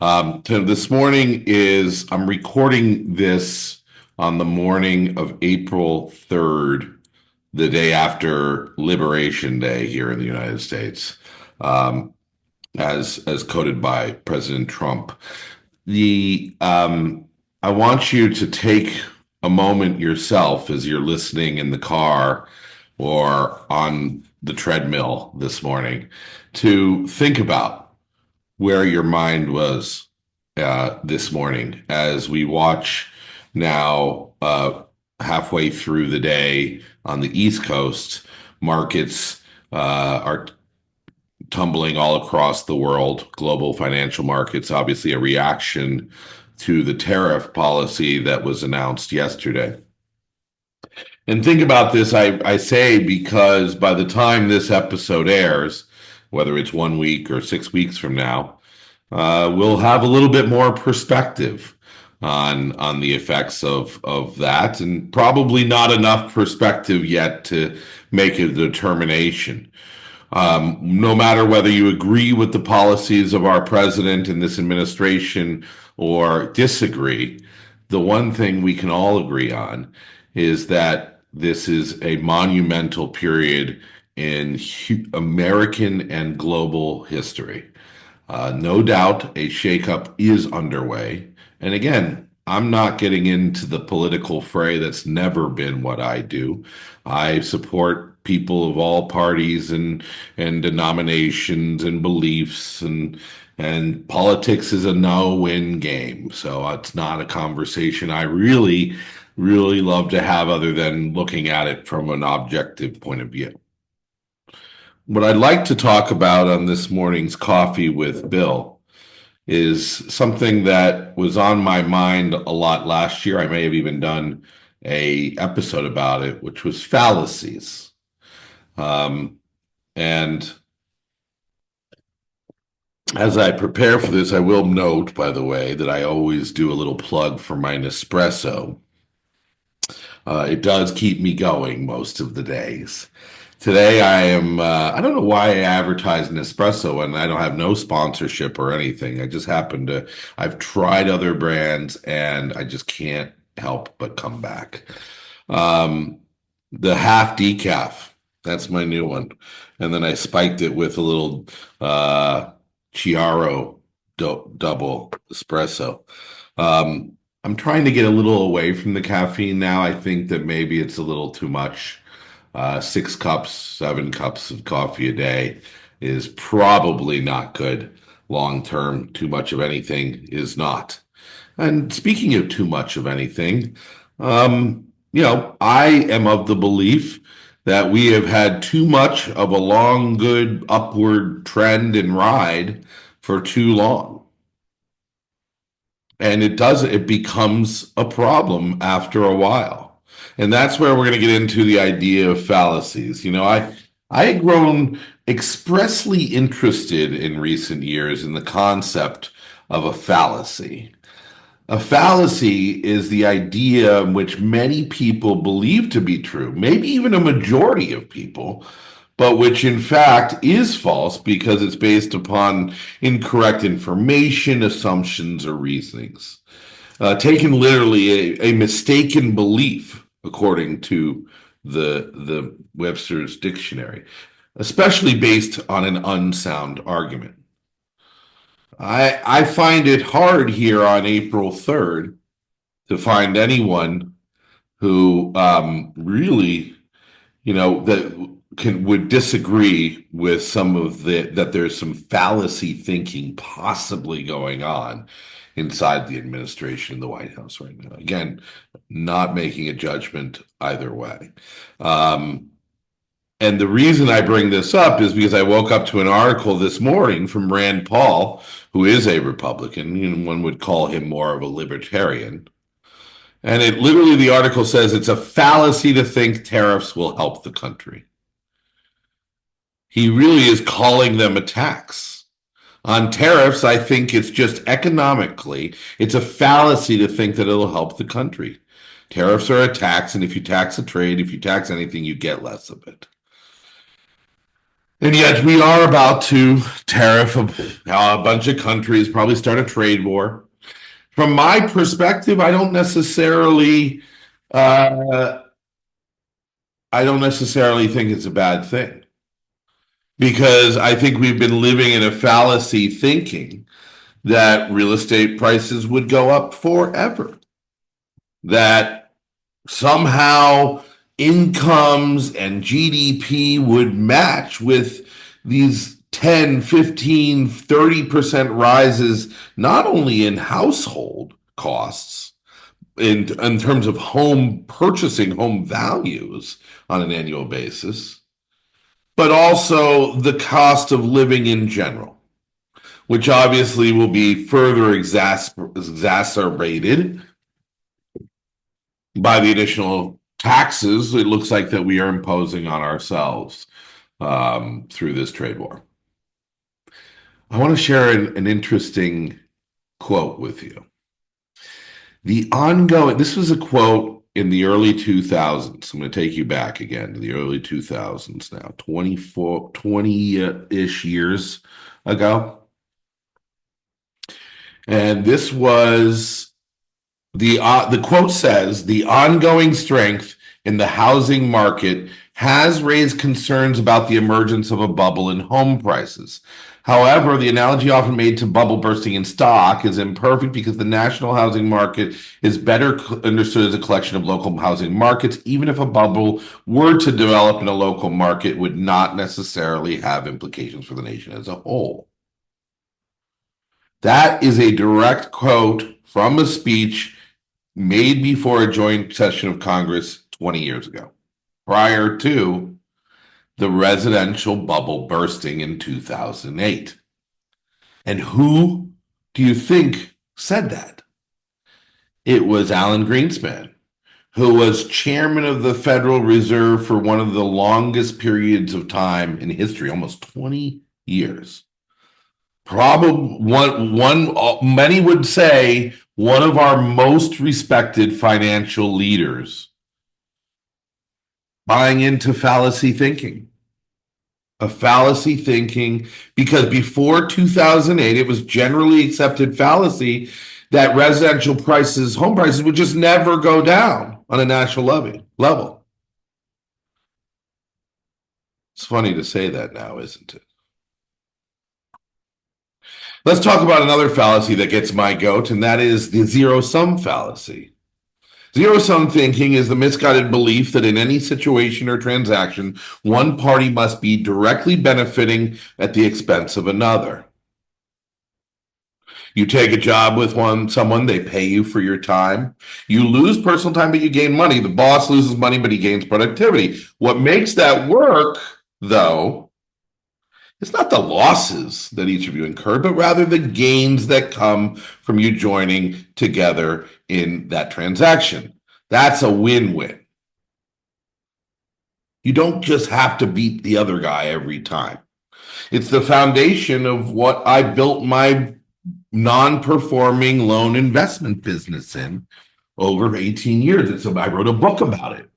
So this morning I'm recording this on the morning of April 3rd, the day after Liberation Day here in the United States, um, as coded by President Trump. The I want you to take a moment yourself as you're listening in the car or on the treadmill this morning to think about where your mind was this morning as we watch now halfway through the day on the East Coast. Markets are tumbling all across the world, global financial markets, obviously a reaction to the tariff policy that was announced yesterday. And think about this, I say, because by the time this episode airs, whether it's 1 week or 6 weeks from now, we'll have a little bit more perspective on the effects of that, and probably not enough perspective yet to make a determination. No matter whether you agree with the policies of our president and this administration or disagree, the one thing we can all agree on is that this is a monumental period in American and global history. No doubt a shakeup is underway. And again, I'm not getting into the political fray. That's never been what I do. I support people of all parties and denominations and beliefs, and politics is a no-win game. So it's not a conversation I really love to have other than looking at it from an objective point of view. What I'd like to talk about on this morning's Coffee with Bill is something that was on my mind a lot last year. I may have even done a episode about it, which was fallacies. And as I prepare for this, I will note, by the way, that I always do a little plug for my Nespresso. It does keep me going most of the days. Today I don't know why I advertise Nespresso and I don't have no sponsorship or anything. I just happen to, I've tried other brands and I just can't help but come back. The half decaf, that's my new one. And then I spiked it with a little Chiaro double espresso. I'm trying to get a little away from the caffeine now. I think that maybe it's a little too much. 6 cups, 7 cups of coffee a day is probably not good long term. Too much of anything is not. And speaking of too much of anything, I am of the belief that we have had too much of a long, good upward trend and ride for too long. And it becomes a problem after a while. And that's where we're going to get into the idea of fallacies. I had grown expressly interested in recent years in the concept of a fallacy. A fallacy is the idea which many people believe to be true, maybe even a majority of people, but which in fact is false because it's based upon incorrect information, assumptions, or reasonings. Taken literally, a mistaken belief, according to the Webster's dictionary, especially based on an unsound argument. I find it hard here on April 3rd to find anyone who really, that would disagree with some of that there's some fallacy thinking possibly going on inside the administration in the White House right now. Again, not making a judgment either way. And the reason I bring this up is because I woke up to an article this morning from Rand Paul, who is a Republican, and one would call him more of a libertarian. And the article says it's a fallacy to think tariffs will help the country. He really is calling them a tax. On tariffs, I think it's just economically, it's a fallacy to think that it'll help the country. Tariffs are a tax, and if you tax a trade, if you tax anything, you get less of it. And yet we are about to tariff a bunch of countries, probably start a trade war. From my perspective, uh, I don't necessarily think it's a bad thing because I think we've been living in a fallacy thinking that real estate prices would go up forever, that somehow incomes and GDP would match with these 10, 15, 30% rises, not only in household costs, in terms of home purchasing, home values on an annual basis, but also the cost of living in general, which obviously will be further exacerbated by the additional taxes it looks like that we are imposing on ourselves through this trade war. I want to share an interesting quote with you. This was a quote in the early 2000s. I'm going to take you back again to the early 2000s now, 20-ish years ago. And this was the quote says, the ongoing strength in the housing market has raised concerns about the emergence of a bubble in home prices. However, the analogy often made to bubble bursting in stock is imperfect because the national housing market is better understood as a collection of local housing markets. Even if a bubble were to develop in a local market, it would not necessarily have implications for the nation as a whole. That is a direct quote from a speech made before a joint session of Congress 20 years ago, prior to the residential bubble bursting in 2008. And who do you think said that? It was Alan Greenspan, who was chairman of the Federal Reserve for one of the longest periods of time in history, almost 20 years. Probably many would say one of our most respected financial leaders buying into fallacy thinking. A fallacy thinking because before 2008, it was generally accepted fallacy that residential prices, home prices would just never go down on a national level. It's funny to say that now, isn't it? Let's talk about another fallacy that gets my goat, and that is the zero sum fallacy. Zero sum thinking is the misguided belief that in any situation or transaction, one party must be directly benefiting at the expense of another. You take a job with someone, they pay you for your time. You lose personal time, but you gain money. The boss loses money, but he gains productivity. What makes that work, though, it's not the losses that each of you incurred, but rather the gains that come from you joining together in that transaction. That's a win-win. You don't just have to beat the other guy every time. It's the foundation of what I built my non-performing loan investment business in over 18 years. I wrote a book about it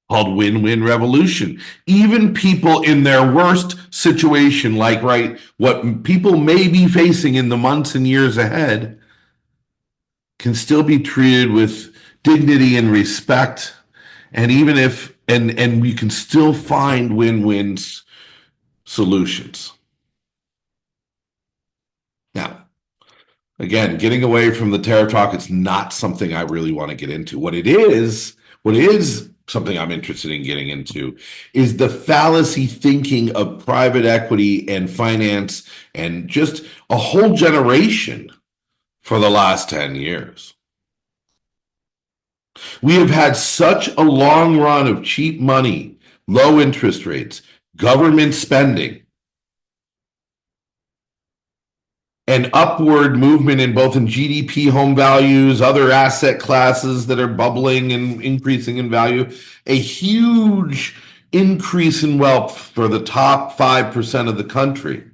called Win-Win Revolution. Even people in their worst situation, like what people may be facing in the months and years ahead, can still be treated with dignity and respect. And even if and we can still find win-win solutions. Now, again, getting away from the tariff talk, it's not something I really want to get into. What is something I'm interested in getting into is the fallacy thinking of private equity and finance and just a whole generation for the last 10 years. We have had such a long run of cheap money, low interest rates, government spending, and upward movement in both in GDP, home values, other asset classes that are bubbling and increasing in value, a huge increase in wealth for the top 5% of the country.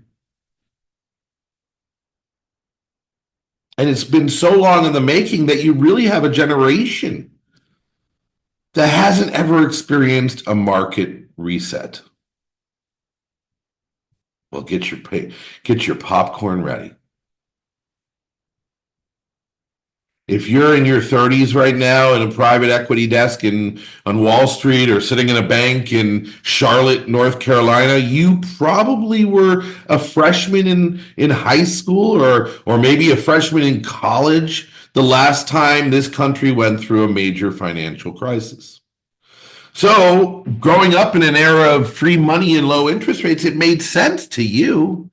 And it's been so long in the making that you really have a generation that hasn't ever experienced a market reset. Well, get your popcorn ready. If you're in your 30s right now in a private equity desk on Wall Street or sitting in a bank in Charlotte, North Carolina, you probably were a freshman in high school or maybe a freshman in college the last time this country went through a major financial crisis. So, growing up in an era of free money and low interest rates, it made sense to you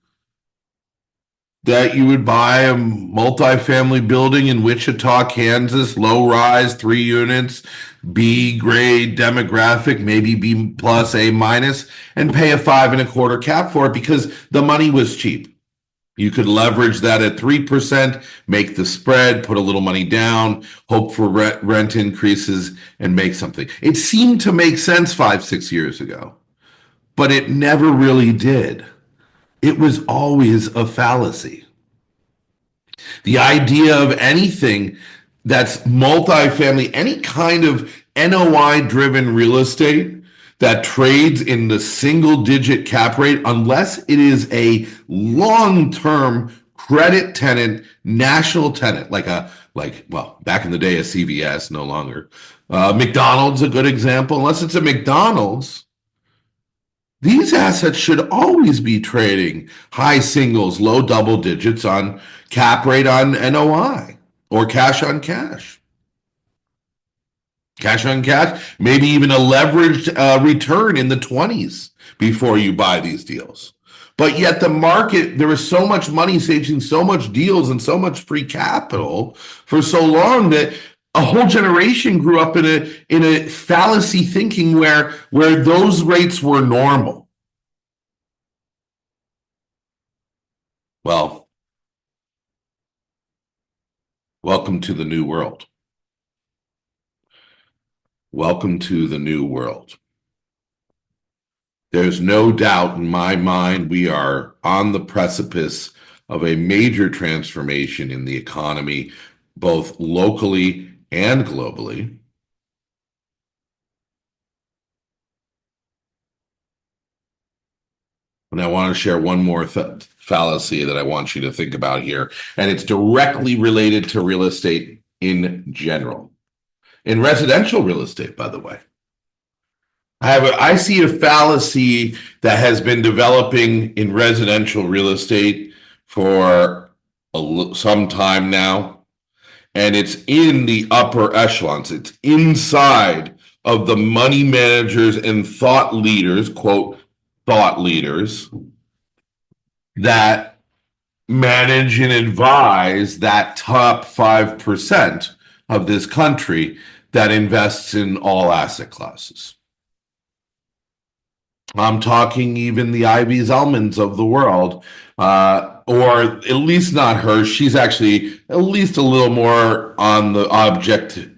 that you would buy a multifamily building in Wichita, Kansas, low rise, 3 units, B grade demographic, maybe B plus, A minus, and pay a 5.25 cap for it because the money was cheap. You could leverage that at 3%, make the spread, put a little money down, hope for rent increases, and make something. It seemed to make sense 5, 6 years ago, but it never really did. It was always a fallacy. The idea of anything that's multifamily, any kind of NOI driven real estate that trades in the single digit cap rate, unless it is a long term credit tenant, national tenant, well, back in the day, a CVS, no longer. McDonald's, a good example. Unless it's a McDonald's, these assets should always be trading high singles, low double digits on cap rate on NOI or cash on cash. Cash on cash, maybe even a leveraged return in the 20s before you buy these deals. But yet the market, there was so much money chasing so much deals and so much free capital for so long that a whole generation grew up in a fallacy thinking where those rates were normal. Well, welcome to the new world. Welcome to the new world. There's no doubt in my mind we are on the precipice of a major transformation in the economy, both locally and globally. And I want to share one more fallacy that I want you to think about here. And it's directly related to real estate in general. In residential real estate, by the way. I see a fallacy that has been developing in residential real estate for some time now, and it's in the upper echelons. It's inside of the money managers and thought leaders, quote, thought leaders, that manage and advise that top 5% of this country that invests in all asset classes. I'm talking even the Ivy Zellmans of the world, or at least not her. She's actually at least a little more on the objective,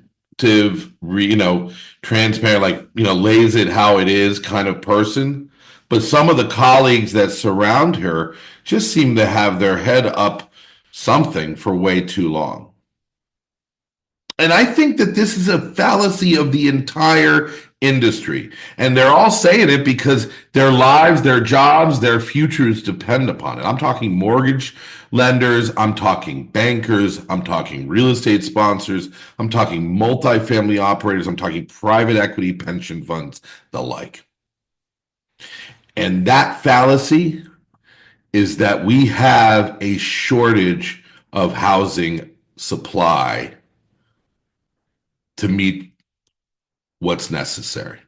transparent, lays it how it is kind of person. But some of the colleagues that surround her just seem to have their head up something for way too long. And I think that this is a fallacy of the entire industry. And they're all saying it because their lives, their jobs, their futures depend upon it. I'm talking mortgage lenders, I'm talking bankers, I'm talking real estate sponsors, I'm talking multifamily operators, I'm talking private equity pension funds, the like. And that fallacy is that we have a shortage of housing supply to meet what's necessary.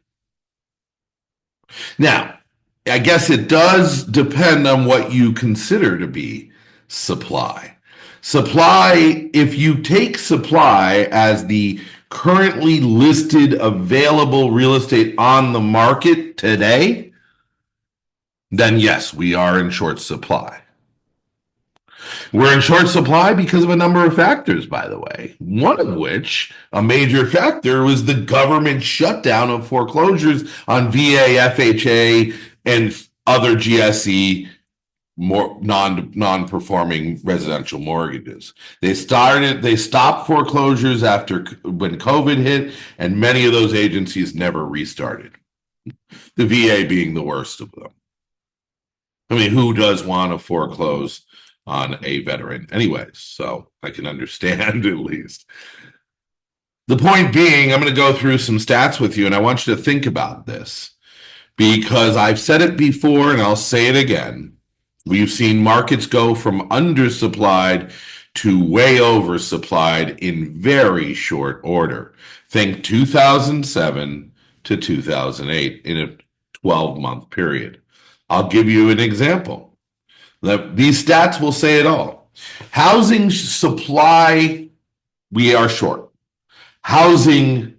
Now, I guess it does depend on what you consider to be supply. Supply, if you take supply as the currently listed available real estate on the market today, then yes, we are in short supply. We're in short supply because of a number of factors, by the way. One of which, a major factor, was the government shutdown of foreclosures on VA, FHA, and other GSE non-performing residential mortgages. They stopped foreclosures when COVID hit, and many of those agencies never restarted. The VA being the worst of them. I mean, who does want to foreclose on a veteran anyways? So I can understand at least. The point being, I'm going to go through some stats with you, and I want you to think about this because I've said it before and I'll say it again. We've seen markets go from undersupplied to way oversupplied in very short order. Think 2007 to 2008 in a 12-month period. I'll give you an example. These stats will say it all. Housing supply, we are short. Housing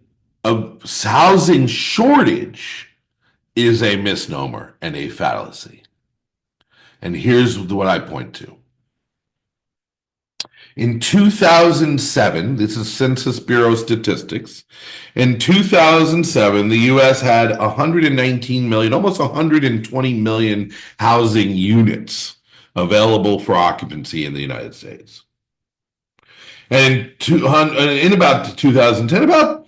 shortage is a misnomer and a fallacy. And here's what I point to. In 2007, this is Census Bureau statistics. In 2007, the US had 119 million, almost 120 million housing units available for occupancy in the United States. And in about 2010, about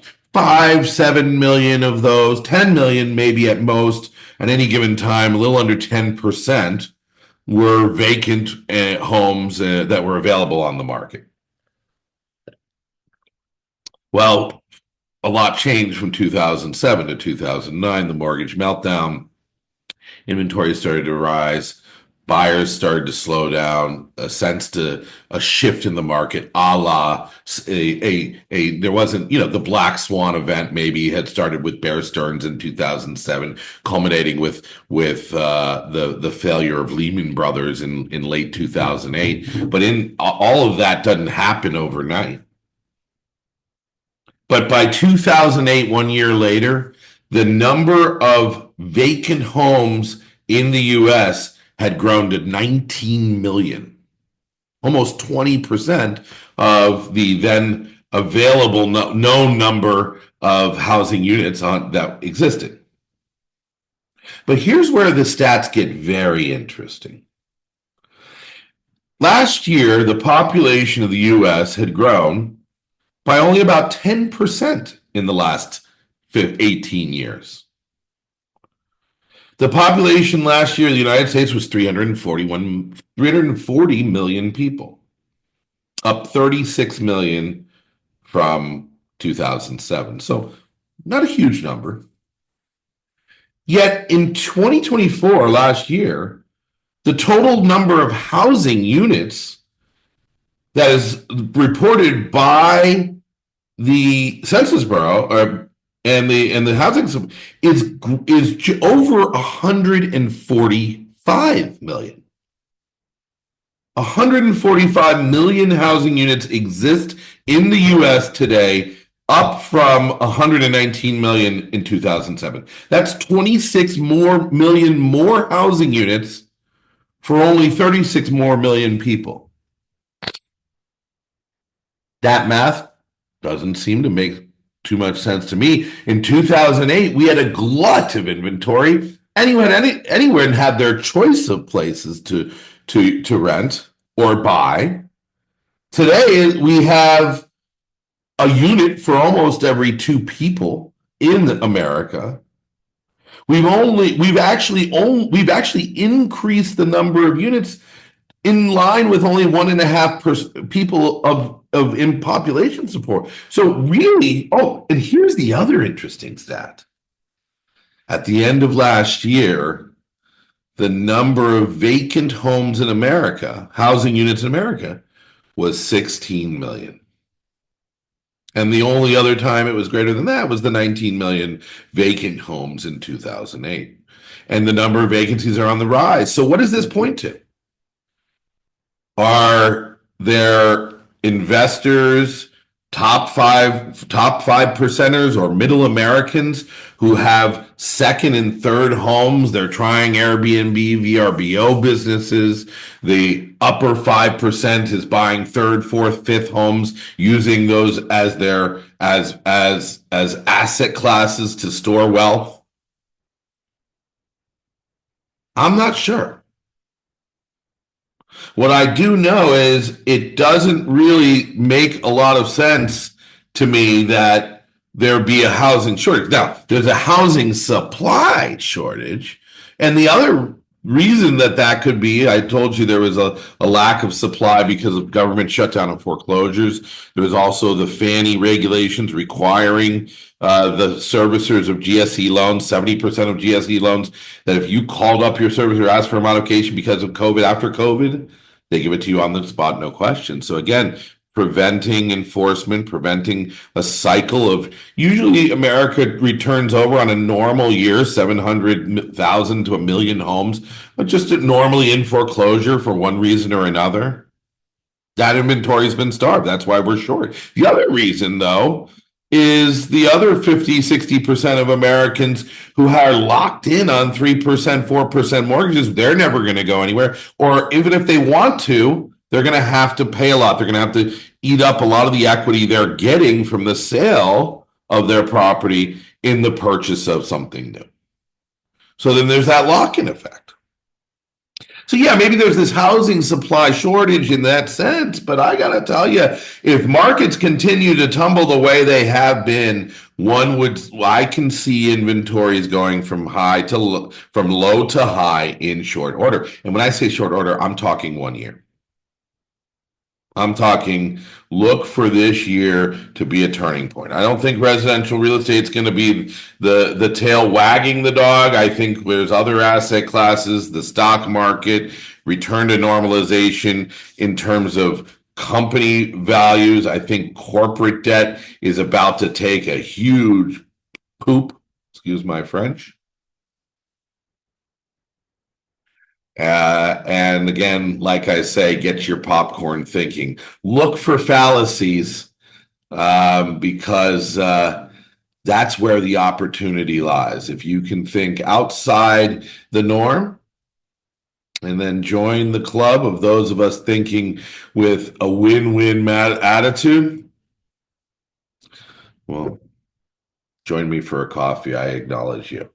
7 million of those, 10 million maybe at most at any given time, a little under 10%, were vacant homes that were available on the market. Well, a lot changed from 2007 to 2009, the mortgage meltdown. Inventory started to rise. Buyers started to slow down, sensed a shift in the market, a la there wasn't, the Black Swan event maybe had started with Bear Stearns in 2007, culminating with the failure of Lehman Brothers in late 2008. But in all of that doesn't happen overnight. But by 2008, 1 year later, the number of vacant homes in the U.S. had grown to 19 million, almost 20% of the then available known number of housing units that existed. But here's where the stats get very interesting. Last year, the population of the U.S. had grown by only about 10% in the last 18 years. The population last year in the United States was 340 million people, up 36 million from 2007. So not a huge number. Yet in 2024, last year, the total number of housing units that is reported by the Census Bureau and the housing is over 145 million. 145 million housing units exist in the US today, up from 119 million in 2007. That's 26 million more housing units for only 36 million more people. That math doesn't seem to make too much sense to me. In 2008, we had a glut of inventory. Anyone had their choice of places to rent or buy. Today, we have a unit for almost every two people in America. We've actually increased the number of units in line with only 1.5% people in population support. So really, and here's the other interesting stat. At the end of last year, the number of vacant homes in America, housing units in America, was 16 million. And the only other time it was greater than that was the 19 million vacant homes in 2008. And the number of vacancies are on the rise. So what does this point to? Are there investors, top five percenters or middle Americans who have second and third homes? They're trying Airbnb, VRBO businesses. The upper 5% is buying third, fourth, fifth homes, using those as their as asset classes to store wealth. I'm not sure. What I do know is it doesn't really make a lot of sense to me that there be a housing shortage. Now, there's a housing supply shortage. And the other reason that that could be, I told you there was a lack of supply because of government shutdown and foreclosures. There was also the Fannie regulations requiring the servicers of GSE loans, 70% of GSE loans, that if you called up your servicer, asked for a modification because of COVID, after COVID, they give it to you on the spot, no question. So again, preventing enforcement, preventing a cycle of, usually America returns over on a normal year 700,000 to a million homes, but just normally in foreclosure for one reason or another. That inventory's been starved. That's why we're short. The other reason, though, is the other 50, 60% of Americans who are locked in on 3%, 4% mortgages. They're never going to go anywhere. Or even if they want to, they're going to have to pay a lot. They're going to have to eat up a lot of the equity they're getting from the sale of their property in the purchase of something new. So then there's that lock in effect. So yeah, maybe there's this housing supply shortage in that sense, but I gotta tell you, if markets continue to tumble the way they have been, I can see inventories going from from low to high in short order. And when I say short order, I'm talking 1 year. I'm talking look for this year to be a turning point. I don't think residential real estate is going to be the tail wagging the dog. I think there's other asset classes, the stock market, return to normalization in terms of company values. I think corporate debt is about to take a huge poop, excuse my French. And again, like I say, get your popcorn thinking. Look for fallacies because that's where the opportunity lies. If you can think outside the norm and then join the club of those of us thinking with a win-win attitude, well, join me for a coffee. I acknowledge you.